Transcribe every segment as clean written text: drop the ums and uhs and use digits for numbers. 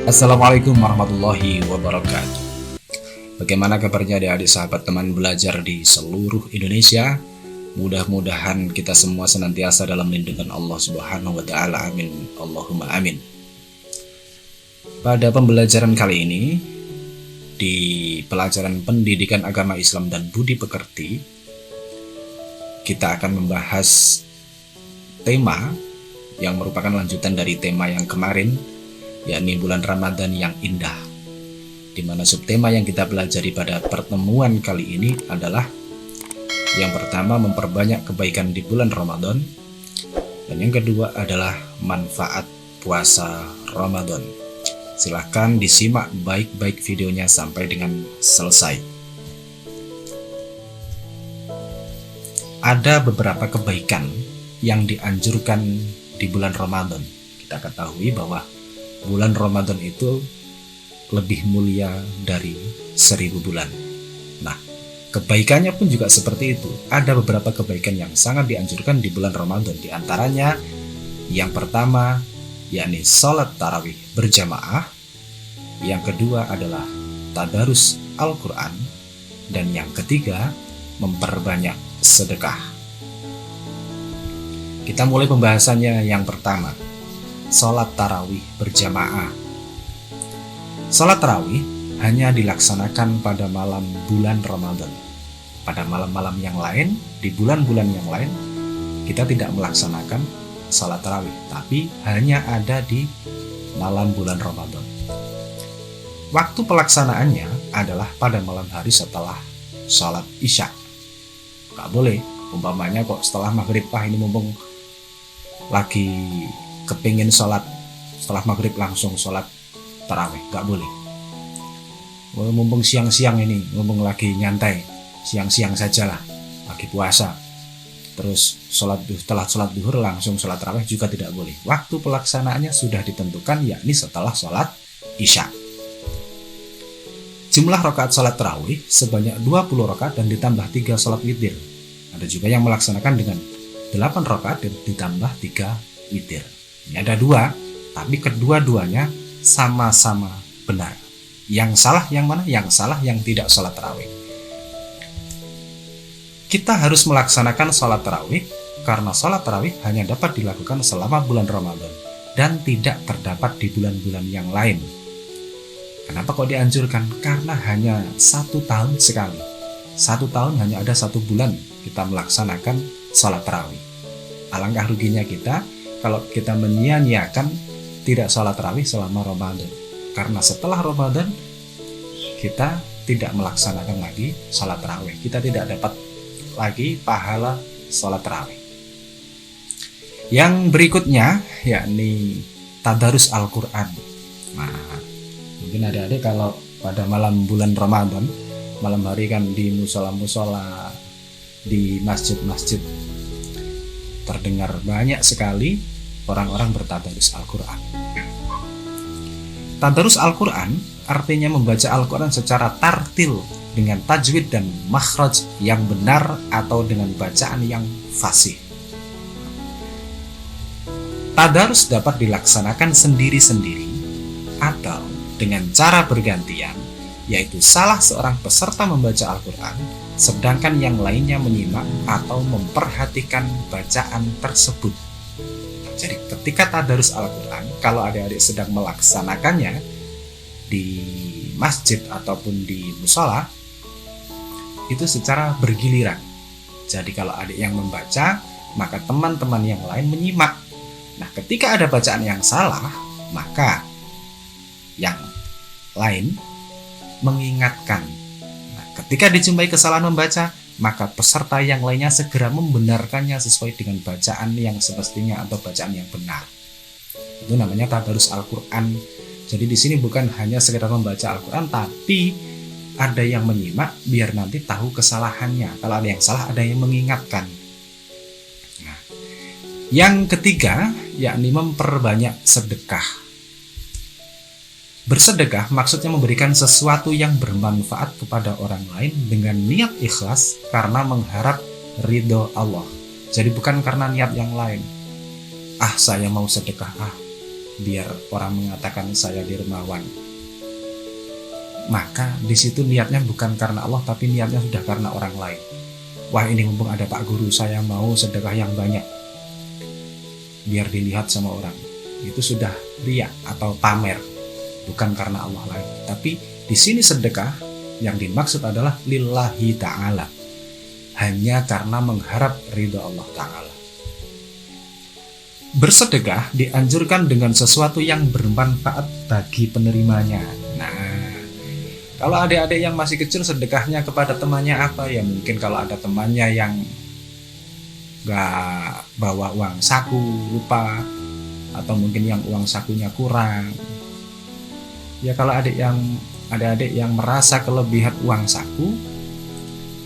Assalamualaikum warahmatullahi wabarakatuh. Bagaimana kabarnya adik-adik sahabat teman belajar di seluruh Indonesia? Mudah-mudahan kita semua senantiasa dalam lindungan Allah Subhanahu wa taala. Amin. Allahumma amin. Pada pembelajaran kali ini di pelajaran Pendidikan Agama Islam dan Budi Pekerti, kita akan membahas tema yang merupakan lanjutan dari tema yang kemarin, yakni bulan Ramadan yang indah, di mana subtema yang kita pelajari pada pertemuan kali ini adalah yang pertama, memperbanyak kebaikan di bulan Ramadan, dan yang kedua adalah manfaat puasa Ramadan. Silahkan disimak baik-baik videonya sampai dengan selesai. Ada beberapa kebaikan yang dianjurkan di bulan Ramadan. Kita ketahui bahwa bulan Ramadan itu lebih mulia dari 1000 bulan. Nah, kebaikannya pun juga seperti itu. Ada beberapa kebaikan yang sangat dianjurkan di bulan Ramadan. Di antaranya, yang pertama, yakni sholat tarawih berjamaah. Yang kedua adalah tadarus Al-Quran. Dan yang ketiga, memperbanyak sedekah. Kita mulai pembahasannya yang pertama, sholat tarawih berjamaah. Sholat tarawih hanya dilaksanakan pada malam bulan Ramadan. Pada malam-malam yang lain, di bulan-bulan yang lain, kita tidak melaksanakan sholat tarawih, tapi hanya ada di malam bulan Ramadan. Waktu pelaksanaannya adalah pada malam hari setelah sholat isya. Gak boleh, umpamanya kok setelah maghrib, ini mumpung lagi kepingin sholat setelah maghrib langsung sholat tarawih, gak boleh. Mumpung siang-siang ini, mumpung lagi nyantai, siang-siang sajalah, lagi puasa, terus setelah sholat duhur langsung sholat tarawih juga tidak boleh. Waktu pelaksanaannya sudah ditentukan, yakni setelah sholat isya. Jumlah rakaat sholat tarawih sebanyak 20 rakaat dan ditambah 3 sholat witir. Ada juga yang melaksanakan dengan 8 rakaat dan ditambah 3 witir. Ini ada 2, tapi kedua-duanya sama-sama benar. Yang salah yang mana? Yang salah yang tidak sholat tarawih. Kita harus melaksanakan sholat tarawih karena sholat tarawih hanya dapat dilakukan selama bulan Ramadan dan tidak terdapat di bulan-bulan yang lain. Kenapa kok dianjurkan? Karena hanya 1 tahun sekali. 1 tahun hanya ada 1 bulan kita melaksanakan sholat tarawih. Alangkah ruginya kita kalau kita menyia-nyiakan tidak sholat tarawih selama Ramadan. Karena setelah Ramadan kita tidak melaksanakan lagi sholat tarawih. Kita tidak dapat lagi pahala sholat tarawih. Yang berikutnya yakni tadarus Al-Quran. Nah, mungkin adik-adik kalau pada malam bulan Ramadan, malam hari kan di musola-musola, di masjid-masjid terdengar banyak sekali orang-orang bertadarus Al-Quran. Tadarus Al-Quran artinya membaca Al-Quran secara tartil dengan tajwid dan makhraj yang benar atau dengan bacaan yang fasih. Tadarus dapat dilaksanakan sendiri-sendiri atau dengan cara bergantian, yaitu salah seorang peserta membaca Al-Quran sedangkan yang lainnya menyimak atau memperhatikan bacaan tersebut. Jadi ketika tadarus Al-Quran, kalau adik-adik sedang melaksanakannya di masjid ataupun di musola, itu secara bergiliran. Jadi kalau adik yang membaca, maka teman-teman yang lain menyimak. Nah, ketika ada bacaan yang salah, maka yang lain mengingatkan. Nah, ketika dijumpai kesalahan membaca, maka peserta yang lainnya segera membenarkannya sesuai dengan bacaan yang semestinya atau bacaan yang benar. Itu namanya tadarus Al-Quran. Jadi di sini bukan hanya sekedar membaca Al-Quran, tapi ada yang menyimak biar nanti tahu kesalahannya. Kalau ada yang salah, ada yang mengingatkan. Nah, yang ketiga yakni memperbanyak sedekah. Bersedekah maksudnya memberikan sesuatu yang bermanfaat kepada orang lain dengan niat ikhlas karena mengharap ridho Allah. Jadi bukan karena niat yang lain. Saya mau sedekah, biar orang mengatakan saya dermawan. Maka di situ niatnya bukan karena Allah, tapi niatnya sudah karena orang lain. Wah, ini mumpung ada Pak Guru, saya mau sedekah yang banyak biar dilihat sama orang. Itu sudah riya atau pamer, bukan karena Allah lagi. Tapi di sini sedekah yang dimaksud adalah lillahi ta'ala, hanya karena mengharap ridha Allah ta'ala. Bersedekah dianjurkan dengan sesuatu yang bermanfaat bagi penerimanya. Nah, kalau adik-adik yang masih kecil sedekahnya kepada temannya apa ya? Mungkin kalau ada temannya yang gak bawa uang saku, lupa, atau mungkin yang uang sakunya kurang. Ya kalau adik-adik yang merasa kelebihan uang saku,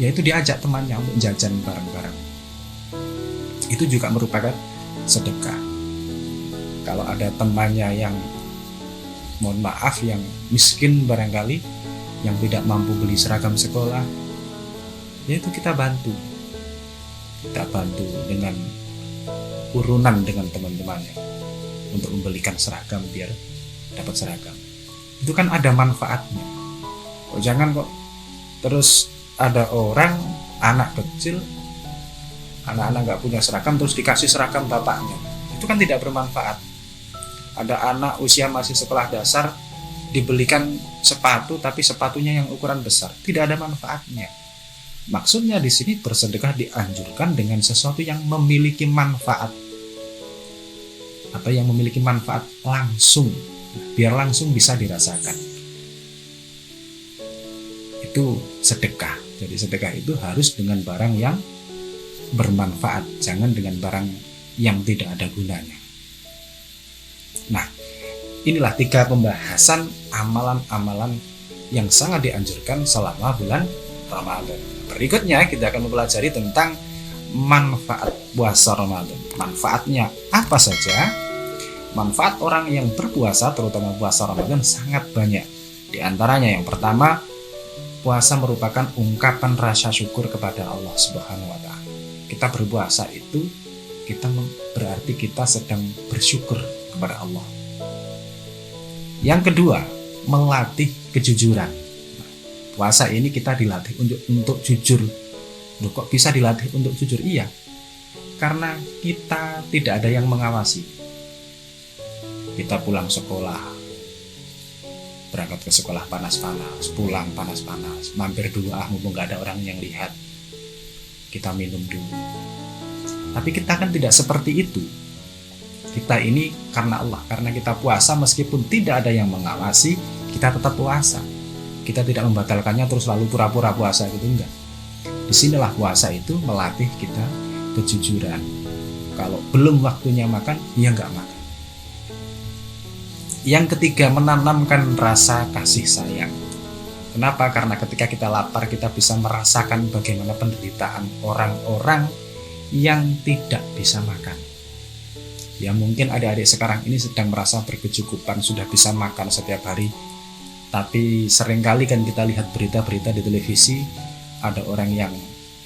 yaitu diajak temannya untuk jajan bareng-bareng. Itu juga merupakan sedekah. Kalau ada temannya yang mohon maaf yang miskin barangkali, yang tidak mampu beli seragam sekolah, yaitu kita bantu dengan urunan dengan teman-temannya untuk membelikan seragam biar dapat seragam. Itu kan ada manfaatnya. Jangan kok terus ada orang, anak kecil, anak-anak nggak punya seragam terus dikasih seragam bapaknya. Itu kan tidak bermanfaat. Ada anak usia masih sekolah dasar dibelikan sepatu, tapi sepatunya yang ukuran besar, tidak ada manfaatnya. Maksudnya di sini bersedekah dianjurkan dengan sesuatu yang memiliki manfaat, atau yang memiliki manfaat langsung, biar langsung bisa dirasakan. Itu sedekah. Jadi sedekah itu harus dengan barang yang bermanfaat, jangan dengan barang yang tidak ada gunanya. Nah, inilah 3 pembahasan amalan-amalan yang sangat dianjurkan selama bulan Ramadan. Berikutnya kita akan mempelajari tentang manfaat puasa Ramadan. Manfaatnya apa saja? Manfaat orang yang berpuasa, terutama puasa Ramadan, sangat banyak. Di antaranya yang pertama, puasa merupakan ungkapan rasa syukur kepada Allah Subhanahu wa Ta'ala. Kita berpuasa itu berarti kita sedang bersyukur kepada Allah. Yang kedua, melatih kejujuran. Puasa ini kita dilatih untuk jujur. Loh, kok bisa dilatih untuk jujur? Iya, karena kita tidak ada yang mengawasi. Kita pulang sekolah, berangkat ke sekolah panas-panas, pulang panas-panas, mampir dulu mumpung gak ada orang yang lihat, kita minum dulu. Tapi kita kan tidak seperti itu. Kita ini karena Allah, karena kita puasa meskipun tidak ada yang mengawasi, kita tetap puasa. Kita tidak membatalkannya terus lalu pura-pura puasa gitu, enggak. Disinilah puasa itu melatih kita kejujuran. Kalau belum waktunya makan, ya enggak makan. Yang ketiga, menanamkan rasa kasih sayang. Kenapa? Karena ketika kita lapar, kita bisa merasakan bagaimana penderitaan orang-orang yang tidak bisa makan. Ya mungkin adik-adik sekarang ini sedang merasa berkecukupan, sudah bisa makan setiap hari. Tapi seringkali kan kita lihat berita-berita di televisi, ada orang yang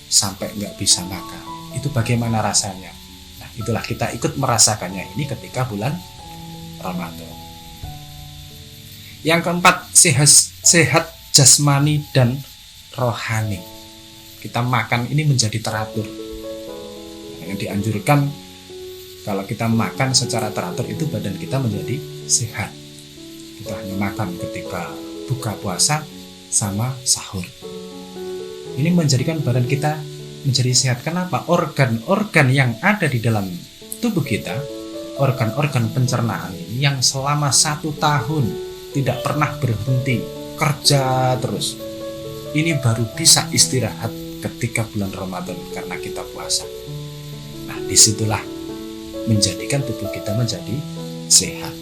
sampai nggak bisa makan. Itu bagaimana rasanya? Nah, itulah kita ikut merasakannya ini ketika bulan Ramadan. Yang keempat, sehat jasmani dan rohani. Kita makan ini menjadi teratur. Yang dianjurkan kalau kita makan secara teratur itu badan kita menjadi sehat. Kita hanya makan ketika buka puasa sama sahur. Ini menjadikan badan kita menjadi sehat. Kenapa? Organ-organ yang ada di dalam tubuh kita, organ-organ pencernaan ini yang selama 1 tahun tidak pernah berhenti kerja terus, ini baru bisa istirahat ketika bulan Ramadan karena kita puasa. Nah, disitulah menjadikan tubuh kita menjadi sehat.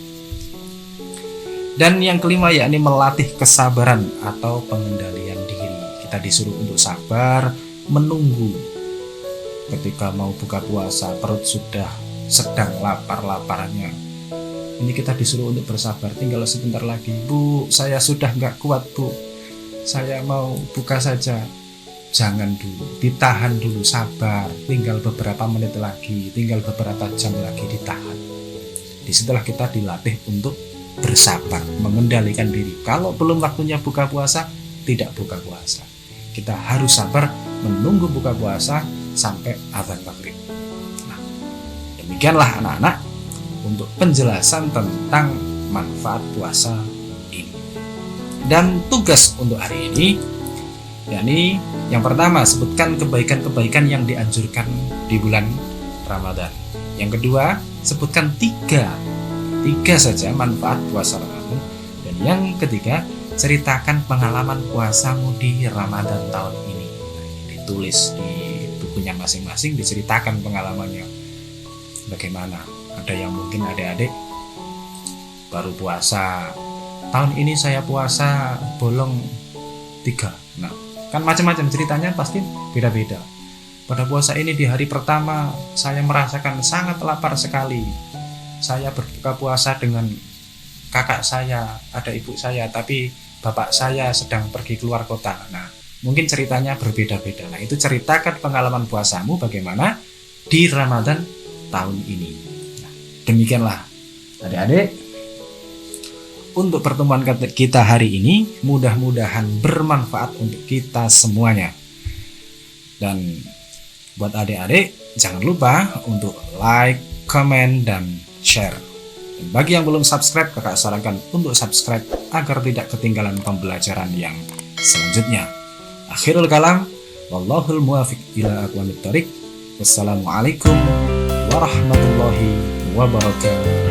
Dan yang kelima, yakni melatih kesabaran atau pengendalian diri. Kita disuruh untuk sabar, menunggu. Ketika mau buka puasa, perut sudah sedang lapar-laparnya. Ini kita disuruh untuk bersabar, tinggal sebentar lagi. Bu, saya sudah nggak kuat, Bu. Saya mau buka saja. Jangan dulu, ditahan dulu, sabar. Tinggal beberapa menit lagi, tinggal beberapa jam lagi, ditahan. disitulah kita dilatih untuk bersabar, mengendalikan diri. Kalau belum waktunya buka puasa, tidak buka puasa. Kita harus sabar menunggu buka puasa sampai azan maghrib. Nah, demikianlah anak-anak untuk penjelasan tentang manfaat puasa ini. Dan tugas untuk hari ini, yakni yang pertama, sebutkan kebaikan-kebaikan yang dianjurkan di bulan Ramadan. Yang kedua, sebutkan tiga saja manfaat puasa Ramadan. Dan yang ketiga, ceritakan pengalaman puasamu di Ramadan tahun ini. Nah, ini ditulis di bukunya masing-masing, diceritakan pengalamannya bagaimana. Ada yang mungkin adik-adik baru puasa, tahun ini saya puasa bolong 3. Nah, kan macam-macam ceritanya, pasti beda-beda. Pada puasa ini di hari pertama saya merasakan sangat lapar sekali. Saya berbuka puasa dengan kakak saya, ada ibu saya, tapi bapak saya sedang pergi keluar kota. Nah, mungkin ceritanya berbeda-beda. Nah, itu ceritakan pengalaman puasamu bagaimana di Ramadan tahun ini. Nah, demikianlah adik-adik untuk pertemuan kita hari ini, mudah-mudahan bermanfaat untuk kita semuanya. Dan buat adik-adik, jangan lupa untuk like, comment, dan share. Dan bagi yang belum subscribe, kakak sarankan untuk subscribe agar tidak ketinggalan pembelajaran yang selanjutnya. Akhirul kalam, wallahul muwafiq ila aqwamit thoriq. Wassalamualaikum warahmatullahi wabarakatuh.